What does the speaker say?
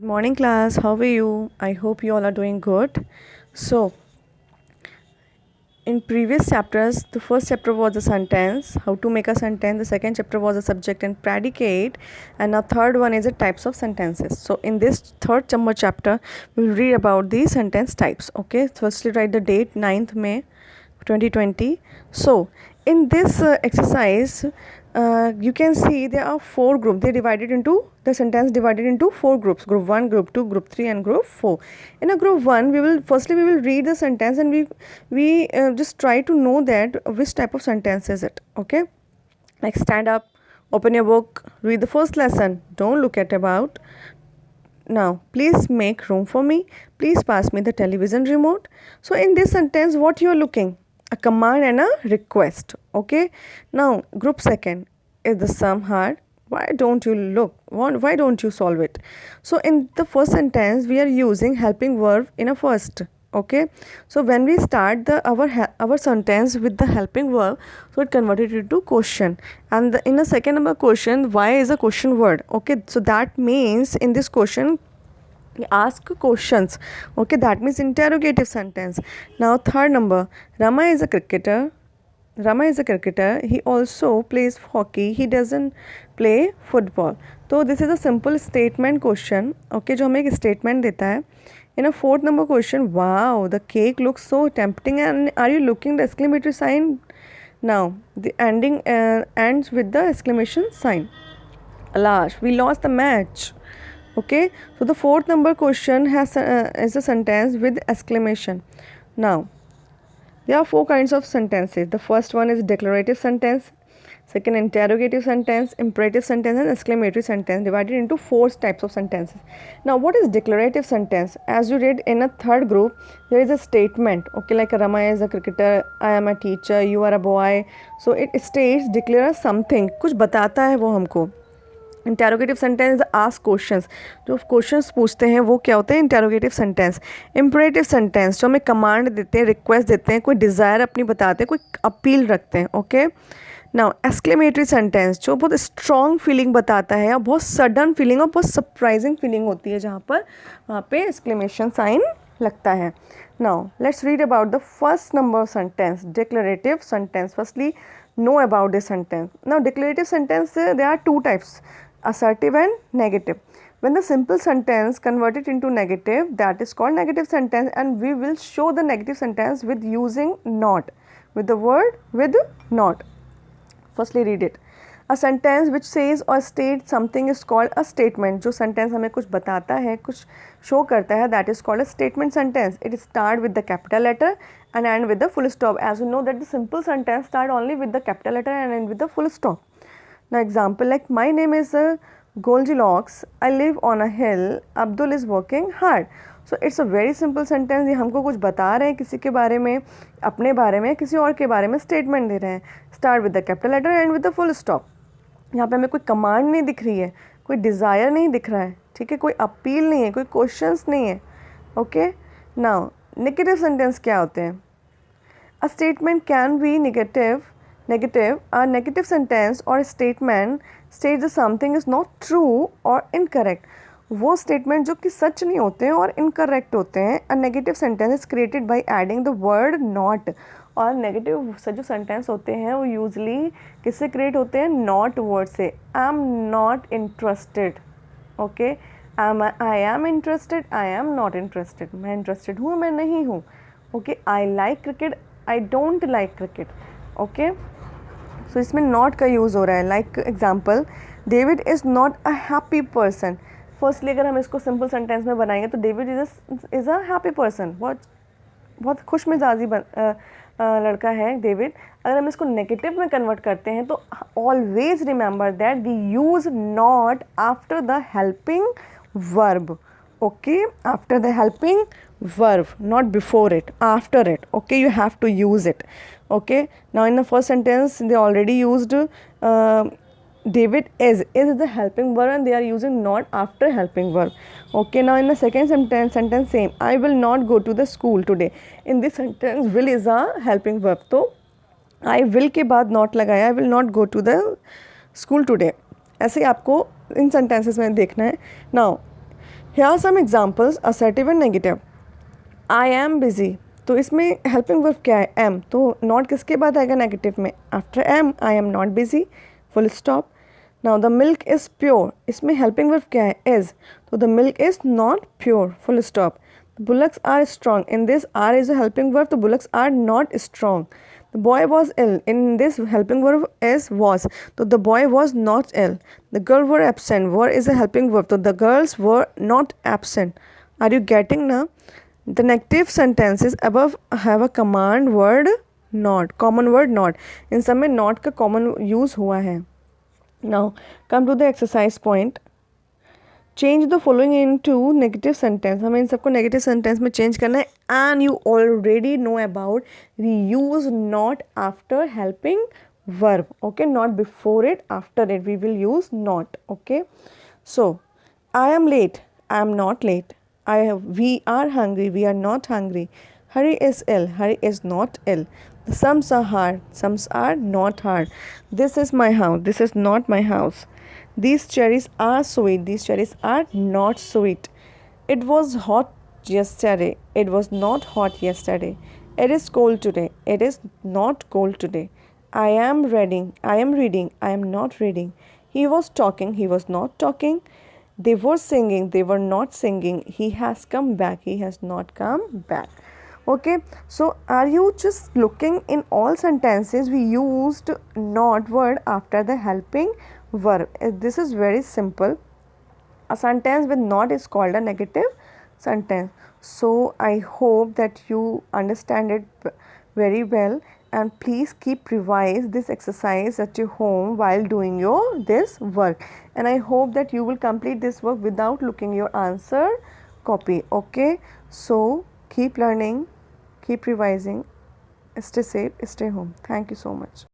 Morning class, how are you? I hope you all are doing good. So, in previous chapters, the first chapter was a sentence, how to make a sentence. The second chapter was a subject and predicate, and now third one is a types of sentences. So, in this third chapter, we will read about the sentence types. Okay, firstly write the date 9th May 2020. So, in this exercise, you can see there are four groups. They divided into the sentence divided into four groups: group 1, group 2, group 3, and group 4. In a group 1, we will read the sentence, and we just try to know that which type of sentence is it. Okay, like stand up, open your book, read the first lesson, don't look at about. Now, please make room for me. Please pass me the television remote. So, in this sentence, what you are looking? A command and a request. Okay. Now, group second, is the sum hard? Why don't you look? Why don't you solve it? So, in the first sentence, we are using helping verb in a first. Okay. So, when we start our sentence with the helping verb, so it converted into question. And in the second number question, why is a question word? Okay. So, that means in this question, ask questions. Okay, that means interrogative sentence. Now third number, Rama is a cricketer. Rama is a cricketer. He also plays hockey. He doesn't play football. तो this is a simple statement question. Okay, जो हमें एक statement देता है. In a fourth number question, wow, the cake looks so tempting, and are you looking the exclamatory sign? Now the ending ends with the exclamation sign. Alas, we lost the match. Okay, so the fourth number question is a sentence with exclamation. Now there are four kinds of sentences. The first one is declarative sentence, second interrogative sentence, imperative sentence, and exclamatory sentence, divided into four types of sentences. Now what is declarative sentence? As you read in a third group, there is a statement. Okay, like Rama is a cricketer, I am a teacher, you are a boy. So it states, declares something, कुछ बताता है वो हमको. Interrogative sentence ask questions, जो questions पूछते हैं वो क्या होते हैं? Interrogative sentence. इम्परेटिव सेंटेंस जो हमें कमांड देते हैं, रिक्वेस्ट देते हैं, कोई डिज़ायर अपनी बताते हैं, कोई अपील रखते हैं. ओके, नाउ एक्सक्लेमेटरी सेंटेंस जो बहुत स्ट्रॉन्ग फीलिंग बताता है, और बहुत सडन फीलिंग और बहुत सरप्राइजिंग फीलिंग होती है, जहाँ पर वहाँ पे एक्सक्लेमेशन साइन लगता है. Now let's read about the first number sentence, declarative sentence. Firstly know about this sentence. Now declarative sentence, there are two types, assertive and negative. When the simple sentence converted into negative, that is called negative sentence, and we will show the negative sentence with using not, with the word with not. Firstly read it. A sentence which says or states something is called a statement. जो sentence हमें कुछ बताता है, कुछ show करता है, that is called a statement sentence. It start with the capital letter and end with the full stop. As you know that the simple sentence start only with the capital letter and end with the full stop. Now example, like my name is Goldilocks, I live on a hill, Abdul is working hard. So it's a very simple sentence. ये हमको कुछ बता रहे हैं किसी के बारे में, अपने बारे में, किसी और के बारे में स्टेटमेंट दे रहे हैं. Start with the capital letter and with the full stop. यहाँ पे हमें कोई कमांड नहीं दिख रही है, कोई डिज़ायर नहीं दिख रहा है, ठीक है, कोई अपील नहीं है, कोई क्वेश्चंस नहीं है. ओके, नाउ नेगेटिव सेंटेंस क्या होते हैं? A statement can be negative. A negative sentence or a statement states that something is not true or incorrect. वो स्टेटमेंट जो कि सच नहीं होते हैं और इनकरेक्ट होते हैं. A negative sentence is created by adding the word not. और नेगेटिव से जो सेंटेंस होते हैं वो यूजली किससे क्रिएट होते हैं? नॉट वर्ड से. I am not interested. Okay, I am interested, I am not interested. मैं इंटरेस्टेड हूँ, मैं नहीं हूँ. Okay, I like cricket, I don't like cricket. Okay, so इसमें नॉट का यूज़ हो रहा है. Like example, David is not a happy person. Firstly अगर हम इसको सिंपल सेंटेंस में बनाएंगे तो David is a happy person. बहुत खुश मिजाजी लड़का है डेविड. अगर हम इसको नेगेटिव में कन्वर्ट करते हैं तो always remember that we use not after the helping verb. Okay, after the helping verb, not before it, after it. Okay, you have to use it. Okay, now in the first sentence they already used David is the helping verb and they are using not after helping verb. Okay, now in the second sentence same, I will not go to the school today. In this sentence will is a helping verb, तो I will के बाद not लगाया, I will not go to the school today. ऐसे ही आपको इन sentences में देखना है. Now Here are some examples, assertive and negative. I am busy. तो इसमें हेल्पिंग वर्ब क्या है? एम. तो नॉट किसके बाद आएगा नेगेटिव में? After am. I am not busy, full stop. Now the milk is pure. इसमें हेल्पिंग वर्ब क्या है? इज़. तो the milk is not pure, full stop. The bullocks are strong. In this are is a helping verb, तो bullocks are not strong. The boy was ill. In this helping verb is was. So the boy was not ill. The girl were absent. Were is a helping verb. So the girls were not absent. Are you getting now? The negative sentences above have a command word not. Common word not. In some में not का common use हुआ है. Now come to the exercise point. Change the following into negative sentence. हमें इन सबको negative sentence में change करना है. And you already know about we use not after helping verb. Okay, not before it, after it we will use not. Okay, so I am late. I am not late. We are hungry. We are not hungry. Hari is ill. Hari is not ill. The sums are hard. Sums are not hard. This is my house. This is not my house. These cherries are sweet. These cherries are not sweet. It was hot yesterday. It was not hot yesterday. It is cold today. It is not cold today. I am reading. I am reading. I am not reading. He was talking. He was not talking. They were singing. They were not singing. He has come back. He has not come back. Okay, so are you just looking in all sentences we used not word after the helping verb? This is very simple. A sentence with not is called a negative sentence. So I hope that you understand it very well, and please keep revise this exercise at your home while doing your this work, and I hope that you will complete this work without looking your answer copy. Okay, so keep learning, keep revising, stay safe, stay home. Thank you so much.